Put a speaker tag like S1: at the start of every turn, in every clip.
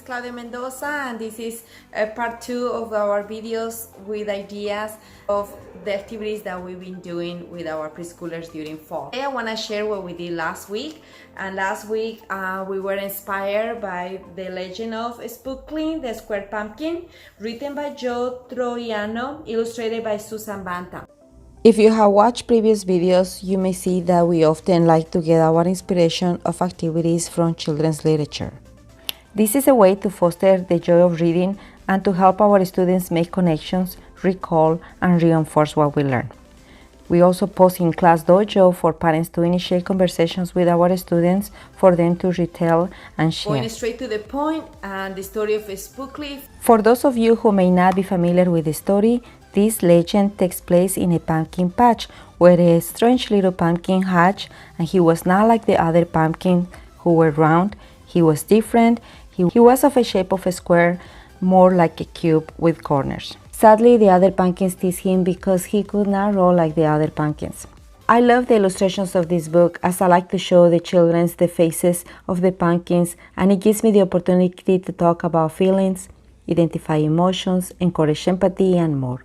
S1: Claudia Mendoza, and this is part 2 of our videos with ideas of the activities that we've been doing with our preschoolers during fall. Today I want to share what we did last week, and last week we were inspired by the legend of Spookley, the square pumpkin, written by Joe Troiano, illustrated by Susan Bantam. If you have watched previous videos, you may see that we often like to get our inspiration of activities from children's literature. This is a way to foster the joy of reading and to help our students make connections, recall, and reinforce what we learn. We also post in Class Dojo for parents to initiate conversations with our students for them to retell and share. Going straight to the point, and the story of Spookley. For those of you who may not be familiar with the story, this legend takes place in a pumpkin patch where a strange little pumpkin hatched, and he was not like the other pumpkins who were round. He was different. He was of a shape of a square, more like a cube with corners. Sadly, the other pumpkins teased him because he could not roll like the other pumpkins. I love the illustrations of this book, as I like to show the children the faces of the pumpkins, and it gives me the opportunity to talk about feelings, identify emotions, encourage empathy, and more.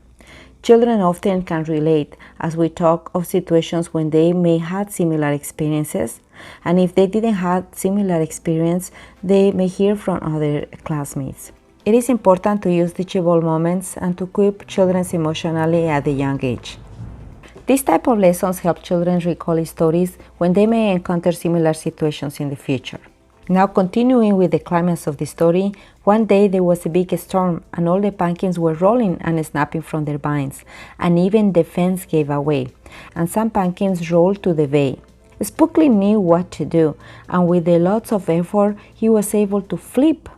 S1: Children often can relate as we talk of situations when they may have similar experiences, and if they didn't have similar experience, they may hear from other classmates. It is important to use teachable moments and to equip children emotionally at a young age. This type of lessons help children recall stories when they may encounter similar situations in the future. Now, continuing with the climax of the story, one day there was a big storm and all the pumpkins were rolling and snapping from their vines, and even the fence gave away, and some pumpkins rolled to the bay. Spookley knew what to do, and with a lots of effort he was able to flip,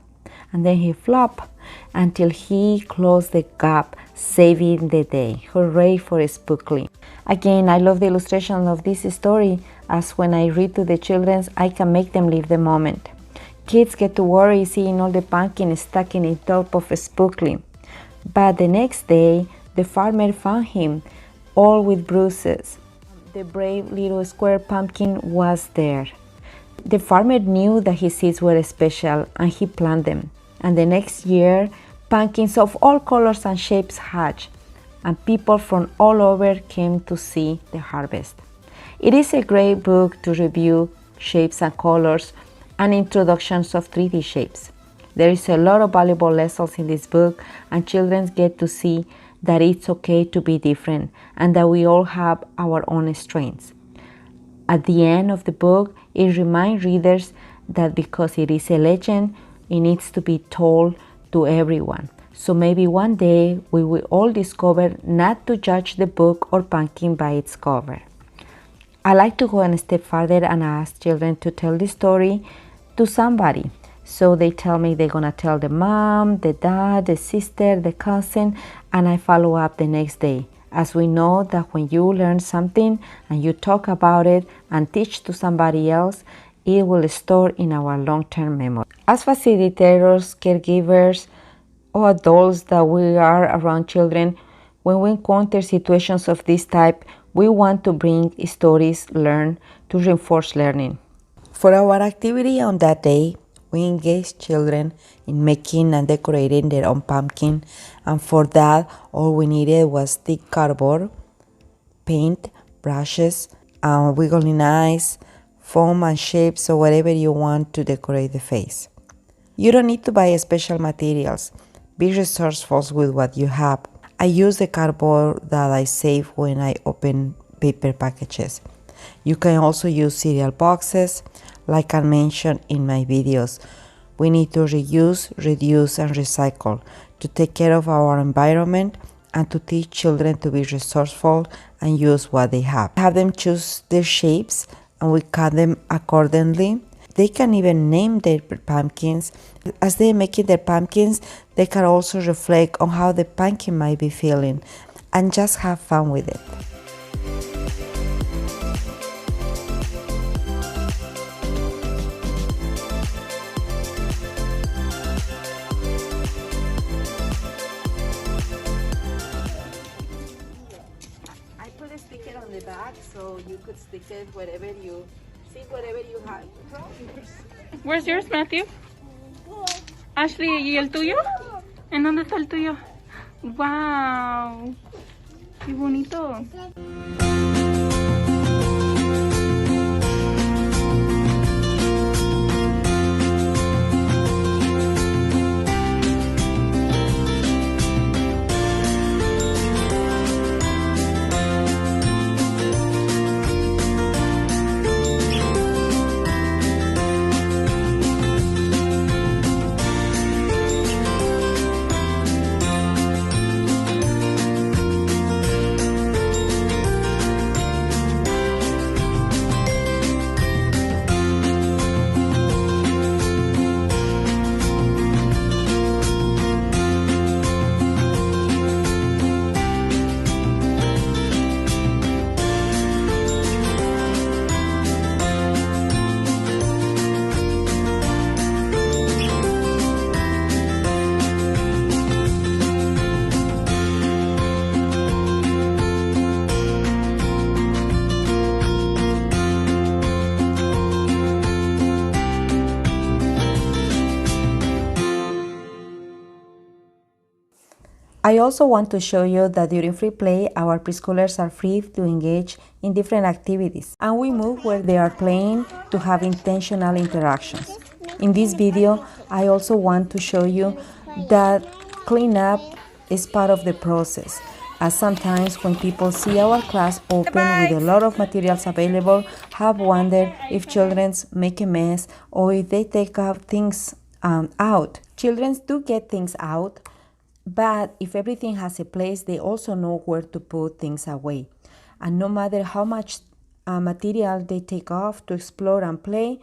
S1: and then he flopped until he closed the gap, saving the day. Hooray for Spookley. Again, I love the illustration of this story, as when I read to the children, I can make them live the moment. Kids get to worry seeing all the pumpkins stuck in the top of Spookley. But the next day, the farmer found him, all with bruises. The brave little square pumpkin was there. The farmer knew that his seeds were special, and he planted them. And the next year, pumpkins of all colors and shapes hatched, and people from all over came to see the harvest. It is a great book to review shapes and colors and introductions of 3D shapes. There is a lot of valuable lessons in this book, and children get to see that it's okay to be different and that we all have our own strengths. At the end of the book, it reminds readers that because it is a legend, it needs to be told to everyone. So maybe one day we will all discover not to judge the book or pumpkin by its cover. I like to go a step further and ask children to tell the story to somebody. So they tell me they're gonna tell the mom, the dad, the sister, the cousin, and I follow up the next day. As we know that when you learn something and you talk about it and teach to somebody else, it will store in our long-term memory. As facilitators, caregivers, or adults that we are around children, when we encounter situations of this type, we want to bring stories learned to reinforce learning. For our activity on that day, we engaged children in making and decorating their own pumpkin, and for that, all we needed was thick cardboard, paint, brushes, wiggling eyes, foam and shapes, or whatever you want to decorate the face. You don't need to buy special materials. Be resourceful with what you have. I use the cardboard that I save when I open paper packages. You can also use cereal boxes, like I mentioned in my videos. We need to reuse, reduce, and recycle to take care of our environment and to teach children to be resourceful and use what they have. Have them choose their shapes and we cut them accordingly. They can even name their pumpkins. As they're making their pumpkins, they can also reflect on how the pumpkin might be feeling and just have fun with it. I put a sticker on the back so you could stick it wherever you see, whatever you have.
S2: Where's yours, Matthew? Ashley, ¿y el tuyo? ¿En dónde está el tuyo? ¡Wow! ¡Qué bonito!
S1: I also want to show you that during free play, our preschoolers are free to engage in different activities, and we move where they are playing to have intentional interactions. In this video, I also want to show you that cleanup is part of the process, as sometimes when people see our class open with a lot of materials available, have wondered if children make a mess or if they take out things out. Children do get things out, but if everything has a place, they also know where to put things away. And no matter how much material they take off to explore and play,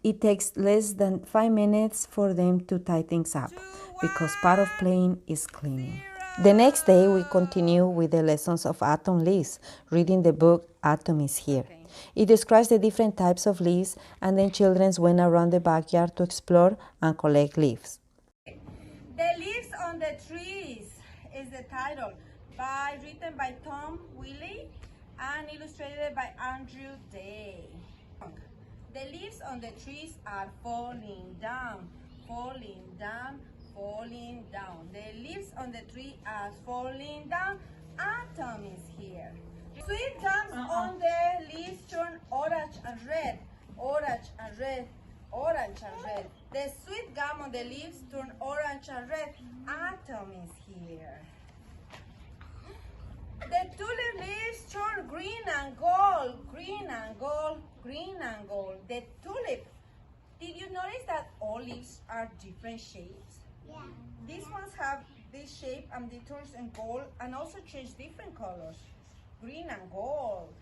S1: it takes less than 5 minutes for them to tie things up, because part of playing is cleaning. The next day, we continue with the lessons of atom leaves, reading the book Atom is Here. It describes the different types of leaves, and then children went around the backyard to explore and collect leaves.
S3: The Leaves on the Trees is the title, written by Tom Willey and illustrated by Andrew Day. The leaves on the trees are falling down, falling down, falling down. The leaves on the tree are falling down. Autumn is here. Sweet gums on the leaves turn orange and red, orange and red, orange and red. The sweet gum on the leaves turn orange and red. Autumn is here. The tulip leaves turn green and gold, green and gold, green and gold. The tulip. Did you notice that all leaves are different shapes? Yeah. These ones have this shape and they turn in gold and also change different colors. Green and gold.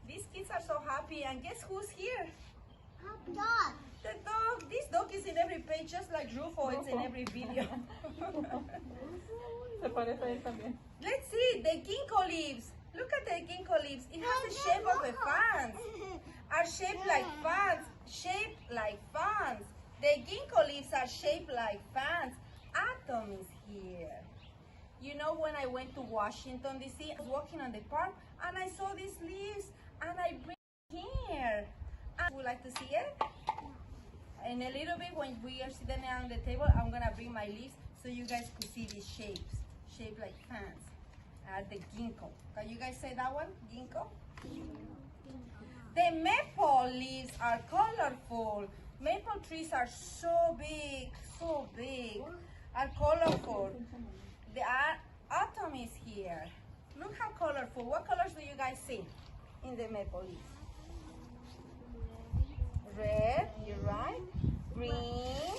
S3: These kids are so happy, and guess who's here?
S4: Dog.
S3: The dog. This dog is in every page, just like Rufo is in every video.
S2: Se parece a él también.
S3: Let's see the ginkgo leaves. Look at the ginkgo leaves. It has the shape of a fan. Are shaped like fans. Shaped like fans. The ginkgo leaves are shaped like fans. Autumn is here. You know, when I went to Washington, D.C., I was walking on the park and I saw these leaves and I bring it here. Would you like to see it? In a little bit, when we are sitting down on the table, I'm gonna bring my leaves so you guys could see these shapes, shaped like fans. The ginkgo. Can you guys say that one? Ginkgo? The maple leaves are colorful. Maple trees are so big, are colorful. The autumn is here. Look how colorful. What colors do you guys see in the maple leaves? Red, you're right. Green.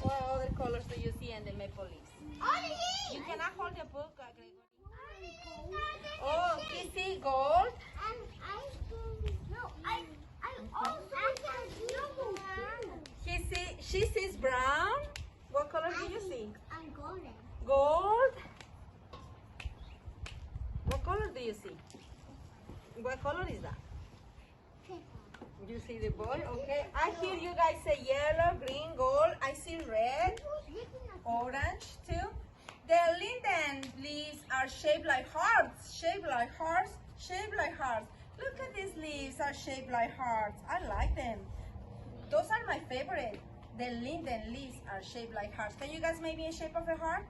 S3: What other colors do you see in the maple leaves? You cannot hold the book, Gregory. Oh, you see gold? She sees brown. What color do you see?
S4: Golden.
S3: Gold. What color do you see? What color is that? You see the ball? Okay. I hear you guys say yellow, green, gold. I see red, orange too. The linden leaves are shaped like hearts, shaped like hearts, shaped like hearts. Look at these leaves are shaped like hearts. I like them. Those are my favorite. The linden leaves are shaped like hearts. Can you guys make me a shape of a heart?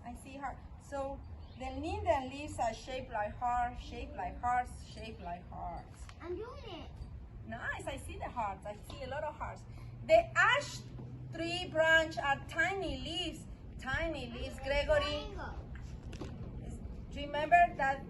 S3: I see heart. So the linden leaves are shaped like hearts, shaped like hearts, shaped like hearts.
S4: I'm doing it.
S3: Nice, I see the hearts. I see a lot of hearts. The ash tree branch are tiny leaves. Tiny leaves, Gregory. Remember that,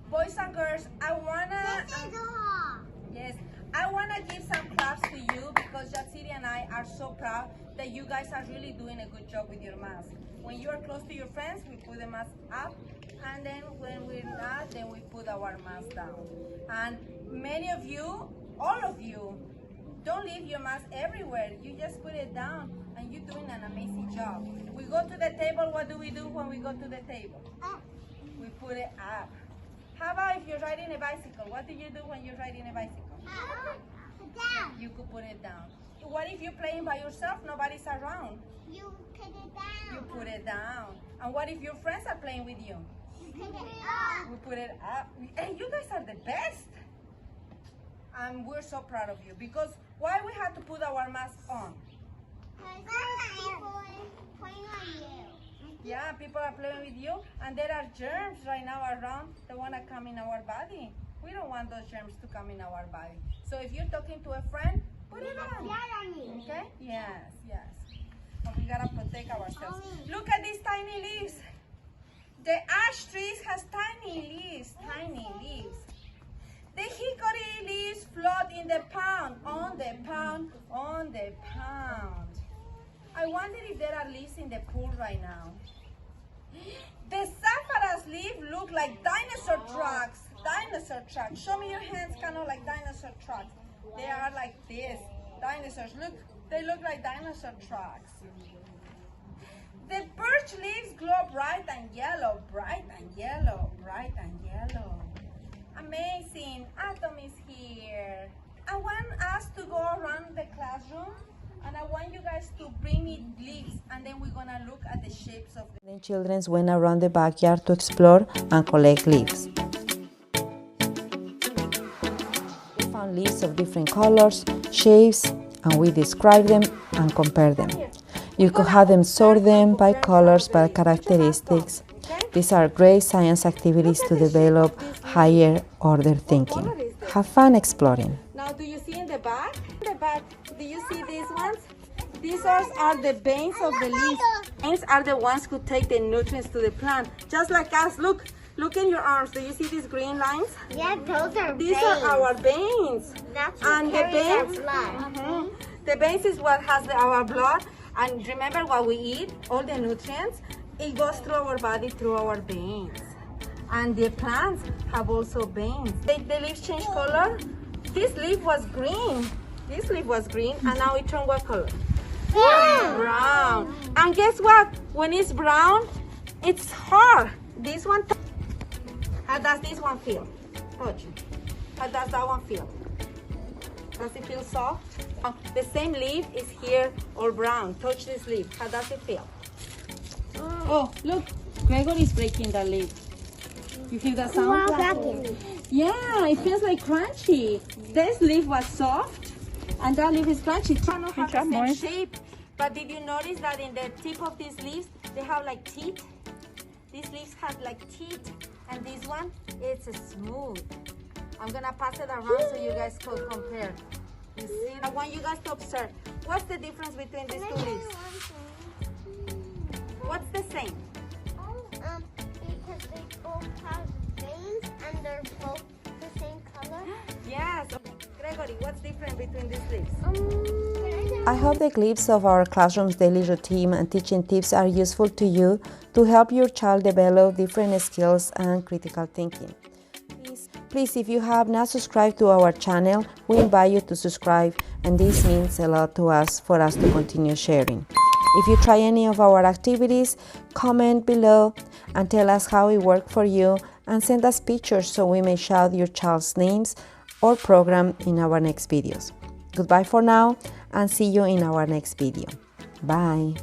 S3: boys and girls, I wanna...
S4: This is a heart.
S3: Yes, I wanna give some claps to you because Yatsiri and I are so proud that you guys are really doing a good job with your mask. When you are close to your friends, we put the mask up, and then when we're not, then we put our mask down. And many of you, all of you, don't leave your mask everywhere. You just put it down, and you're doing an amazing job. We go to the table, what do we do when we go to the table? We put it up. How about if you're riding a bicycle? What do you do when you're riding a bicycle?
S4: Down.
S3: You could put it down. What if you're playing by yourself, nobody's around?
S4: You put it down.
S3: You put it down. And what if your friends are playing with you?
S4: You put it up.
S3: We put it up. And you guys are the best. And we're so proud of you. Because why we had to put our mask on?
S4: People playing on you.
S3: Yeah, people are playing with you. And there are germs right now around that want to come in our body. We don't want those germs to come in our body. So if you're talking to a friend, put it on. Okay? Yes, yes. But we gotta protect ourselves. Look at these tiny leaves. The ash trees has tiny leaves, tiny leaves. The hickory leaves float in the pond, on the pond, on the pond. I wonder if there are leaves in the pool right now. The saffron leaf look like dinosaur tracks. Dinosaur tracks. Show me your hands, kind of like dinosaur tracks. They are like this. Dinosaurs. Look, they look like dinosaur tracks. The birch leaves glow bright and yellow, bright and yellow, bright and yellow. Amazing. Atom is here. I want us to go around the classroom, and I want you guys to bring me leaves, and then we're gonna look at the shapes of
S1: Then children went around the backyard to explore and collect leaves. We found leaves of different colors, shapes, and we described them and compared them. You could have them sort them by colors, by characteristics. These are great science activities to develop higher order thinking. Have fun exploring.
S3: Now, do you see in the back? In the back, do you see these ones? These are the veins of the leaves. Veins are the ones who take the nutrients to the plant. Just like us, look in your arms. Do you see these green lines?
S4: Yeah, those are
S3: These are our veins.
S4: That's
S3: And the veins,
S4: blood.
S3: the veins is what has our blood. And remember what we eat, all the nutrients, it goes through our body, through our veins. And the plants have also veins. The leaves change color. This leaf was green. This leaf was green, and now it turned what color? Brown. And guess what? When it's brown, it's hard. This one, how does this one feel? Touch. How does that one feel? Does it feel soft? The same leaf is here all brown. Touch this leaf. How does it feel? Oh, look. Gregory is breaking the leaf. You hear that sound? Yeah, it feels like crunchy. This leaf was soft, and that leaf is crunchy. They don't have the same shape. But did you notice that in the tip of these leaves, they have like teeth? These leaves have like teeth, and this one, it's smooth. I'm gonna pass it around so you guys could compare. You see? I want you guys to observe. What's the difference between these two leaves? What's the same?
S4: Because they both have veins and they're both the same color.
S3: Yes. Gregory, what's different between these leaves?
S1: I hope the clips of our classroom's daily routine and teaching tips are useful to you to help your child develop different skills and critical thinking. Please, if you have not subscribed to our channel, we invite you to subscribe, and this means a lot to us for us to continue sharing. If you try any of our activities, comment below and tell us how it worked for you, and send us pictures so we may shout your child's names or program in our next videos. Goodbye for now, and see you in our next video. Bye.